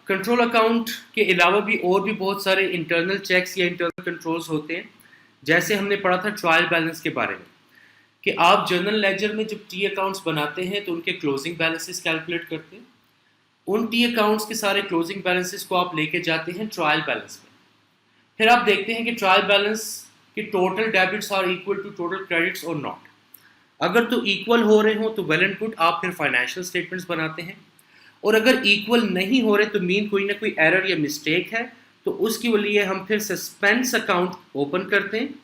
Control account के अलावा भी और भी बहुत सारे इंटरनल चेक्स या इंटरनल कंट्रोल्स होते हैं। जैसे हमने पढ़ा था ट्रायल बैलेंस के बारे में कि आप जर्नल लेजर में जब टी अकाउंट्स बनाते हैं तो उनके क्लोजिंग बैलेंसेस कैलकुलेट करते हैं। उन टी अकाउंट्स के सारे क्लोजिंग बैलेंसेस को आप लेके जाते हैं ट्रायल बैलेंस में। फिर आप देखते हैं कि ट्रायल बैलेंस के total debits are equal to total credits और नॉट। अगर तो इक्वल हो रहे हो तो वेल एंड गुड, आप फिर फाइनेंशियल स्टेटमेंट्स बनाते हैं। और अगर इक्वल नहीं हो रहे तो मीन कोई ना कोई एरर या मिस्टेक है, तो उसकी लिए हम फिर सस्पेंस अकाउंट ओपन करते हैं।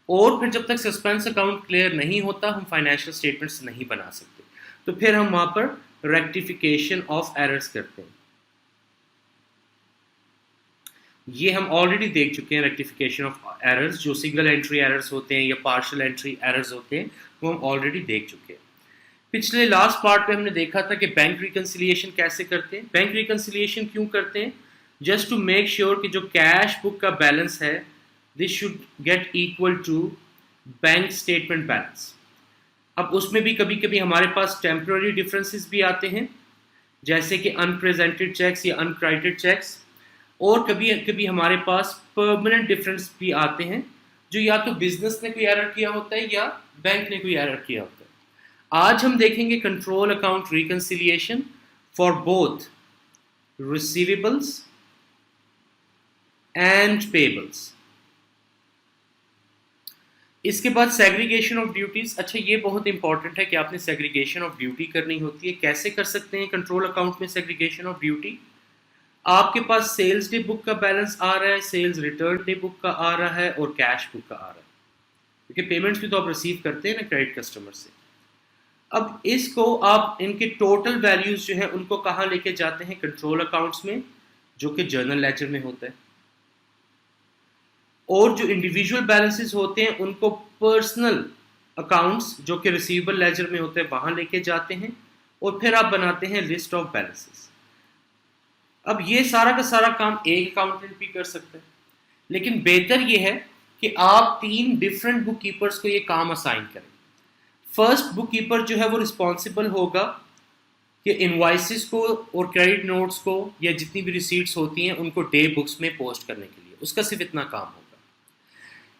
और फिर जब तक सस्पेंस अकाउंट क्लियर नहीं होता हम फाइनेंशियल स्टेटमेंट्स नहीं बना सकते। तो फिर हम वहां पर रेक्टिफिकेशन ऑफ एरर्स करते हैं। ये हम ऑलरेडी देख चुके हैं, रेक्टिफिकेशन ऑफ एरर्स जो सिंगल एंट्री एरर्स होते हैं या पार्शियल एंट्री एरर्स होते हैं वो हम ऑलरेडी देख चुके हैं। पिछले लास्ट पार्ट पे हमने देखा था कि बैंक रिकंसिलिएशन कैसे करते हैं। बैंक रिकंसिलिएशन क्यों करते हैं? जस्ट टू मेक श्योर कि जो कैश बुक का बैलेंस है this should get equal to bank statement balance. अब उसमें भी कभी कभी हमारे पास टेम्पररी डिफरेंसेस भी आते हैं, जैसे कि अनप्रेजेंटेड चेक्स या अनक्राइटेड चेक्स। और कभी कभी हमारे पास परमानेंट डिफरेंस भी आते हैं, जो या तो बिजनेस ने कोई एरर किया होता है या बैंक ने कोई एरर किया होता है। आज हम देखेंगे control account reconciliation for both receivables and payables. इसके बाद सेग्रीगेशन ऑफ ड्यूटीज। अच्छा, ये बहुत इंपॉर्टेंट है कि आपने सेग्रीगेशन ऑफ ड्यूटी करनी होती है। कैसे कर सकते हैं कंट्रोल अकाउंट में सेग्रीगेशन ऑफ ड्यूटी? आपके पास सेल्स डे बुक का बैलेंस आ रहा है, सेल्स रिटर्न डे बुक का आ रहा है और कैश बुक का आ रहा है, क्योंकि पेमेंट्स भी तो आप रिसीव करते हैं ना क्रेडिट कस्टमर से। अब इसको आप इनके टोटल वैल्यूज जो है उनको कहाँ लेके जाते हैं? कंट्रोल अकाउंट्स में, जो कि जर्नल लेजर में होता है। और जो इंडिविजुअल बैलेंसेस होते हैं उनको पर्सनल अकाउंट्स जो कि रिसीवेबल लेजर में होते हैं वहां लेके जाते हैं। और फिर आप बनाते हैं लिस्ट ऑफ बैलेंसेस। अब ये सारा का सारा काम एक अकाउंटेंट भी कर सकता है, लेकिन बेहतर ये है कि आप 3 डिफरेंट बुक कीपर्स को ये काम असाइन करें। फर्स्ट बुक कीपर जो है वो रिस्पॉन्सिबल होगा कि इनवॉइसेस को और क्रेडिट नोट्स को या जितनी भी रिसीट्स होती हैं उनको डे बुक्स में पोस्ट करने के लिए, उसका सिर्फ इतना काम होगा।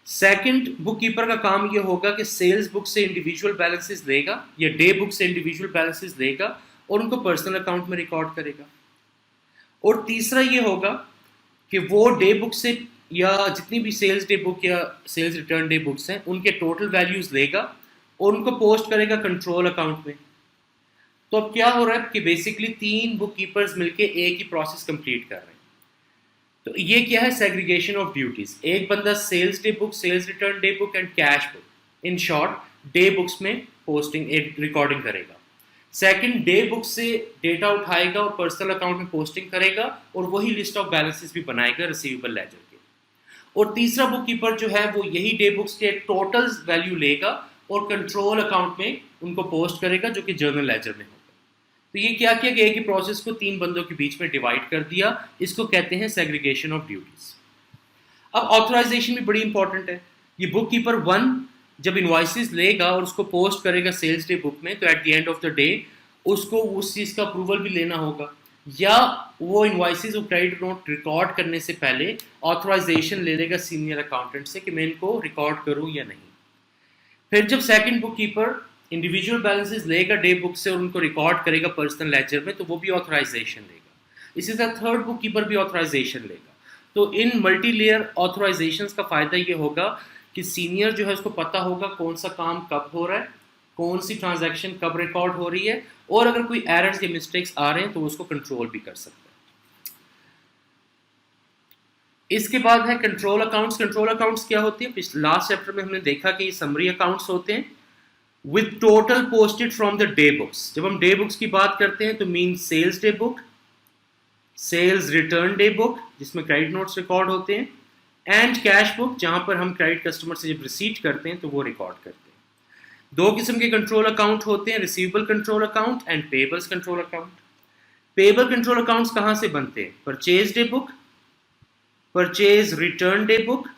सेकंड बुक कीपर का काम ये होगा कि सेल्स बुक से इंडिविजुअल बैलेंसेस लेगा या डे बुक से इंडिविजुअल बैलेंसेस लेगा और उनको पर्सनल अकाउंट में रिकॉर्ड करेगा। और तीसरा ये होगा कि वो डे बुक से या जितनी भी सेल्स डे बुक या सेल्स रिटर्न डे बुक्स हैं उनके टोटल वैल्यूज लेगा और उनको पोस्ट करेगा कंट्रोल अकाउंट में। तो अब क्या हो रहा है कि बेसिकली 3 बुक कीपर्स मिलके एक ही प्रोसेस कंप्लीट कर रहे हैं। तो ये क्या है? Segregation of duties. एक बंदा sales day book, sales return day book and cash book, in short day books में पोस्टिंग रिकॉर्डिंग करेगा। सेकंड, डे बुक से डेटा उठाएगा और पर्सनल अकाउंट में पोस्टिंग करेगा और वही लिस्ट ऑफ बैलेंसेस भी बनाएगा रिसीवेबल लेजर के। और तीसरा बुक कीपर जो है वो यही डे बुक्स के टोटल वैल्यू लेगा और कंट्रोल अकाउंट में उनको पोस्ट करेगा, जो कि जर्नल लेजर में होगा। तो ये क्या किया कि एक ही प्रोसेस को 3 बंदों के बीच में डिवाइड कर दिया। इसको कहते हैं सेग्रीगेशन ऑफ ड्यूटीज। अब ऑथराइजेशन भी बड़ी इंपॉर्टेंट है। ये बुक कीपर 1 जब इनवॉइसेस लेगा और उसको पोस्ट करेगा सेल्स डे बुक में, तो at the end of the day उसको उस चीज़ का अप्रूवल भी लेना होगा, या वो इनवॉइसेस और क्रेडिट नोट रिकॉर्ड करने से पहले ऑथराइजेशन ले लेगा सीनियर अकाउंटेंट से कि मैं इनको रिकॉर्ड करूं या नहीं। फिर जब second book keeper individual balances लेगा डे बुक से और उनको रिकॉर्ड करेगा पर्सनल लेजर में, तो वो भी ऑथराइजेशन लेगा। इसी तरह थर्ड बुक कीपर भी ऑथराइजेशन लेगा। तो इन मल्टी लेयर ऑथराइजेशंस का फ़ायदा ये होगा कि सीनियर जो है उसको पता होगा कौन सा काम कब हो रहा है, कौन सी ट्रांजैक्शन कब रिकॉर्ड हो रही है, और अगर कोई एरर्स या मिस्टेक्स आ रहे हैं तो उसको कंट्रोल भी कर सकता है। इसके बाद है कंट्रोल अकाउंट्स। कंट्रोल अकाउंट्स क्या होती है? लास्ट चैप्टर में हमने देखा कि ये समरी अकाउंट्स होते हैं with total posted from the day books. जब हम डे बुक्स की बात करते हैं तो mean sales day book, sales return day book जिसमें क्रेडिट नोट्स रिकॉर्ड होते हैं, एंड कैश बुक जहां पर हम क्रेडिट कस्टमर से जब रिसीट करते हैं तो वो रिकॉर्ड करते हैं। 2 किस्म के कंट्रोल अकाउंट होते हैं, receivable control account and payables control account. Payable control accounts कहां से बनते हैं? Purchase day book, purchase return day book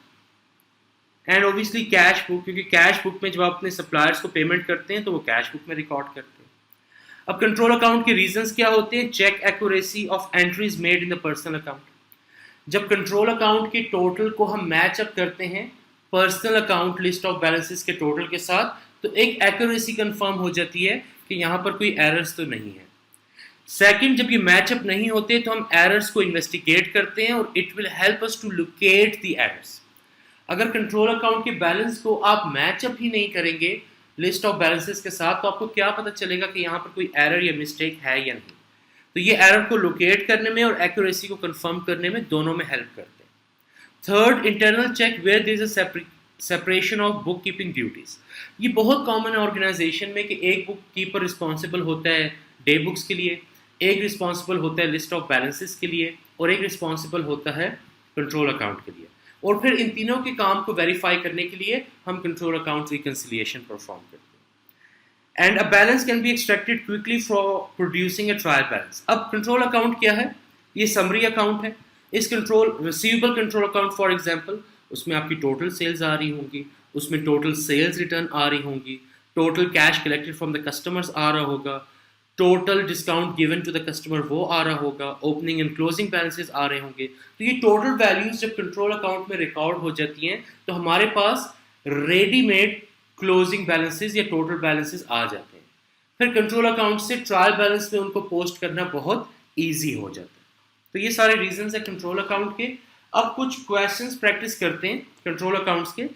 and obviously cash book, क्योंकि कैश बुक में जब आप अपने सप्लायर्स को पेमेंट करते हैं तो वो कैश बुक में रिकॉर्ड करते हैं। अब कंट्रोल अकाउंट के रीजंस क्या होते हैं? Check accuracy of entries made in the personal account. जब कंट्रोल अकाउंट के टोटल को हम मैच अप करते हैं personal account list of balances के टोटल के साथ, तो एक एक्यूरेसी कंफर्म हो जाती है कि यहाँ पर कोई एरर्स तो नहीं है। सेकंड, जब ये मैचअप नहीं होते तो हम एरर्स को इन्वेस्टिगेट करते हैं और it will help us to locate the errors. अगर कंट्रोल अकाउंट के बैलेंस को आप मैचअप ही नहीं करेंगे लिस्ट ऑफ बैलेंसेस के साथ, तो आपको क्या पता चलेगा कि यहाँ पर कोई एरर या मिस्टेक है या नहीं। तो ये एरर को लोकेट करने में और एक्यूरेसी को कंफर्म करने में दोनों में हेल्प करते हैं। Third, internal check where there is a separation of book keeping duties. ये बहुत कॉमन है ऑर्गेनाइजेशन में कि एक बुक कीपर रिस्पॉन्सिबल होता है डे बुक्स के लिए, एक रिस्पॉन्सिबल होता है लिस्ट ऑफ बैलेंसेस के लिए, और एक रिस्पॉन्सिबल होता है कंट्रोल अकाउंट के लिए। और फिर इन तीनों के काम को वेरीफाई करने के लिए हम कंट्रोल अकाउंट रिकंसिलिएशन परफॉर्म करते हैं। And a balance can be extracted quickly for producing a trial balance. अब कंट्रोल अकाउंट क्या है? ये समरी अकाउंट है। इस control receivable control account for example, उसमें आपकी टोटल सेल्स आ रही होंगी, उसमें टोटल सेल्स रिटर्न आ रही होंगी, total cash collected from the customers आ रहा होगा, total discount given to the customer वो आ रहा होगा, ओपनिंग एंड क्लोजिंग बैलेंसेस आ रहे होंगे। तो ये टोटल वैल्यूज जब कंट्रोल अकाउंट में रिकॉर्ड हो जाती हैं तो हमारे पास रेडीमेड क्लोजिंग बैलेंसेस या टोटल बैलेंसेस आ जाते हैं। फिर कंट्रोल अकाउंट से ट्रायल बैलेंस में उनको पोस्ट करना बहुत ईजी हो जाता है। तो ये सारे रीजंस है कंट्रोल अकाउंट के। अब कुछ क्वेश्चंस प्रैक्टिस करते हैं कंट्रोल अकाउंट्स के।